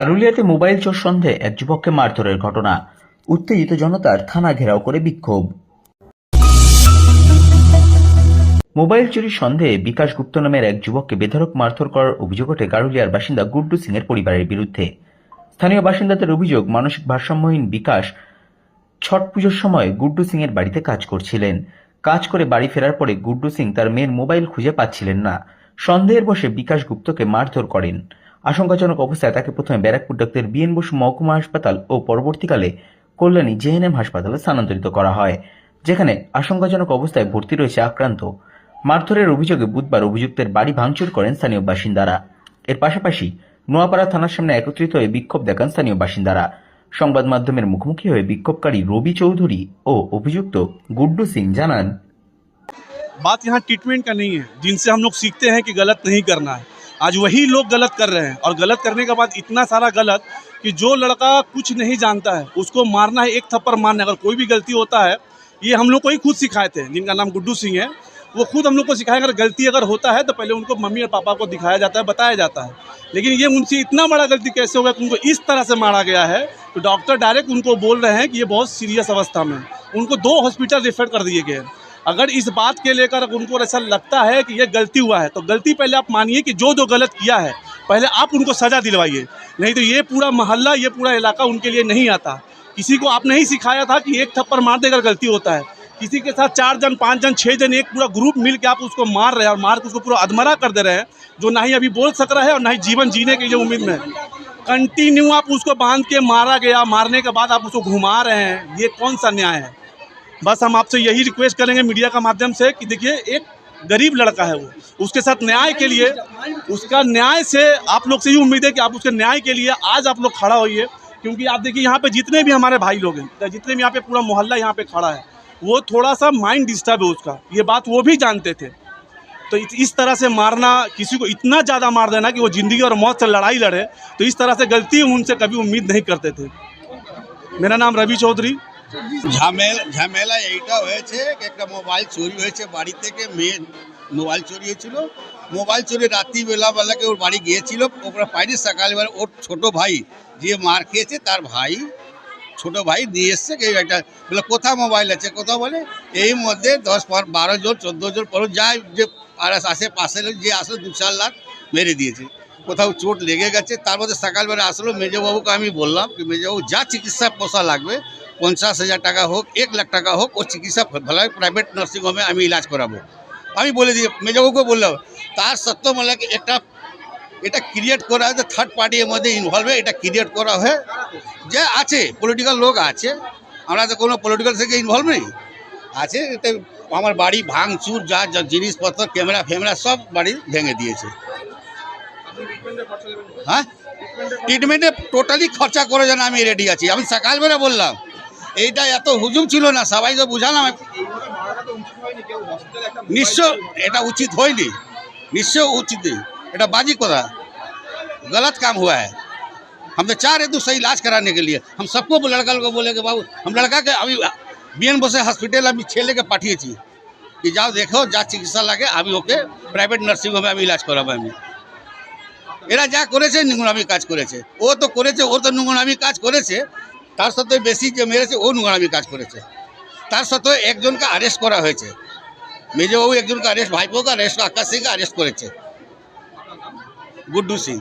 পুরুলিয়াতে মোবাইল চোর সন্দেহে এক যুবককে মারধরের ঘটনা। উত্তেজিত জনতার থানা ঘেরাও করে বিক্ষোভ। মোবাইল চুরির সন্দেহে বিকাশ গুপ্ত নামের এক যুবককে বেধড়ক মারধর করার অভিযোগ ওঠে গারুলিয়ার বাসিন্দা গুড্ডু সিং এর পরিবারের বিরুদ্ধে। স্থানীয় বাসিন্দাদের অভিযোগ, মানসিক ভারসাম্যহীন বিকাশ ছট পুজোর সময় গুড্ডু সিং এর বাড়িতে কাজ করছিলেন। কাজ করে বাড়ি ফেরার পরে গুড্ডু সিং তার মেয়ের মোবাইল খুঁজে পাচ্ছিলেন না। সন্দেহের বশে বিকাশ গুপ্তকে মারধর করেন। আশঙ্কাজনক অবস্থায় তাকে প্রথমে ব্যারাকপুর ডাক্তার বিএন বসু মহকুমা হাসপাতাল ও পরবর্তীকালে কল্যাণী জেএনএম হাসপাতালে স্থানান্তরিত করা হয়, যেখানে আশঙ্কাজনক অবস্থায় ভর্তি রয়েছে আক্রান্ত। মারধরের অভিযোগে বুধবার অভিযুক্তের বাড়ি ভাঙচুর করেন স্থানীয় বাসিন্দারা। এর পাশাপাশি নোয়াপাড়া থানার সামনে একত্রিত হয়ে বিক্ষোভ দেখান স্থানীয় বাসিন্দারা। সংবাদ মাধ্যমের মুখোমুখি হয়ে বিক্ষোভকারী রবি চৌধুরী ও অভিযুক্ত গুড্ডু সিং জানান, बात यहाँ ट्रीटमेंट का नहीं है, जिनसे हम लोग सीखते हैं कि गलत नहीं करना है। आज वही लोग गलत कर रहे हैं और गलत करने के बाद इतना सारा गलत कि जो लड़का कुछ नहीं जानता है उसको मारना है, एक थप्पड़ मारना है। अगर कोई भी गलती होता है, ये हम लोग को ही खुद सिखाए थे, जिनका नाम गुड्डू सिंह है, वो खुद हम लोग को सिखाया। अगर गलती अगर होता है तो पहले उनको मम्मी और पापा को दिखाया जाता है, बताया जाता है। लेकिन ये उनसे इतना बड़ा गलती कैसे होगा कि उनको इस तरह से मारा गया है। तो डॉक्टर डायरेक्ट उनको बोल रहे हैं कि ये बहुत सीरियस अवस्था में, उनको 2 हॉस्पिटल रेफर कर दिए गए। अगर इस बात के लेकर उनको ऐसा लगता है कि ये गलती हुआ है, तो गलती पहले आप मानिए कि जो गलत किया है पहले आप उनको सज़ा दिलवाइए, नहीं तो ये पूरा मोहल्ला, ये पूरा इलाका उनके लिए नहीं आता। किसी को आपने ही सिखाया था कि एक थप्पड़ मार देकर गलती होता है। किसी के साथ 4 जन 5 जन 6 जन एक पूरा ग्रुप मिल के आप उसको मार रहे हैं और मार के उसको पूरा अधमरा कर दे रहे हैं, जो ना ही अभी बोल सक रहा है और ना ही जीवन जीने की जो उम्मीद में है। कंटिन्यू आप उसको बांध के मारा गया, मारने के बाद आप उसको घुमा रहे हैं, ये कौन सा न्याय है। बस हम आपसे यही रिक्वेस्ट करेंगे मीडिया का माध्यम से कि देखिए, एक गरीब लड़का है, वो उसके साथ न्याय के लिए, उसका न्याय से आप लोग से ही उम्मीद है कि आप उसके न्याय के लिए आज आप लोग खड़ा होइए। क्योंकि आप देखिए यहाँ पे जितने भी हमारे भाई लोग हैं, जितने भी यहाँ पे पूरा मोहल्ला यहाँ पे खड़ा है, वो थोड़ा सा माइंड डिस्टर्ब है उसका, ये बात वो भी जानते थे। तो इस तरह से मारना, किसी को इतना ज़्यादा मार देना कि वो ज़िंदगी और मौत से लड़ाई लड़े, तो इस तरह से गलती उनसे कभी उम्मीद नहीं करते थे। मेरा नाम रवि चौधरी। ঝামেলা এইটা হয়েছে, একটা মোবাইল চুরি হয়েছে বাড়ি থেকে। মেয়ে মোবাইল চুরি হয়েছিল, মোবাইল চুরি রাত্রিবেলাকে ওর বাড়ি গিয়েছিল, ওরা পাইনি। সকালবেলা ওর ছোট ভাই যে মার খেয়েছে, তার ভাই ছোট ভাই নিয়ে এসছে একটা, বলে কোথা মোবাইল আছে, কোথাও বলে এই মধ্যে 10-12 জন 14 জন পর যায়, যে আশেপাশে যে আসলো 2-4 লাখ মেরে দিয়েছে। কোথাও চোট লেগে গেছে। তার মধ্যে সকালবেলা আসলো মেজবাবুকে, আমি বললাম কি মেজবাবু যা চিকিৎসা পয়সা লাগবে, 50,000 টাকা হোক, 1 লাখ টাকা হোক, ওর চিকিৎসা ভালো প্রাইভেট নার্সিংহোমে আমি ইলাজ করাবো, আমি বলে দিই। মেজবাবুকে বললাম, তার সত্ত্বেও বলে কি এটা ক্রিয়েট করা হয়, থার্ড পার্টি এর মধ্যে ইনভলভ হয়ে এটা ক্রিয়েট করা হয়। যে আছে পলিটিক্যাল লোক আছে, আমরা তো কোনো পলিটিক্যাল থেকে ইনভলভ নেই, আছে। এতে আমার বাড়ি ভাঙচুর, যা যা জিনিসপত্র, ক্যামেরা ফ্যামেরা সব বাড়ি ভেঙে দিয়েছে। হ্যাঁ, ট্রিটমেন্টে টোটালি খরচা করে যেন আমি রেডি আছি। আমি সকালবেলা বললাম, এইটা এত হুজুম ছিল না, সবাই তো বুঝালাম। নিশ্চয় এটা উচিত হয়নি, নিশ্চয় उचित नहीं, এটা बाजी करा, गलत काम हुआ है। हम तो चाह रहे थे सही इलाज कराने के लिए। हम सबको लड़का को बोले कि बाबू, हम लड़का के अभी बीएन बसे हॉस्पिटल আমি ছেলে কে পাঠিয়েছি कि যাও দেখো, যা চিকিৎসা লাগে আমি ওকে প্রাইভেট নার্সিং হোমে আমি ইলাজ করাবো। আমি এরা যা করেছে নোংরামি কাজ করেছে, ও তো করেছে, ও তো নোংরামি কাজ করেছে। তার সাথে বেশি যে মেরেছে ও নোংরামি কাজ করেছে। তার সাথে একজনকে অ্যারেস্ট করা হয়েছে, মেজবাবু একজনকে অ্যারেস্ট, ভাইপোকে অ্যারেস্ট, আকাশ সিংকে অ্যারেস্ট করেছে, গুড্ডু সিং।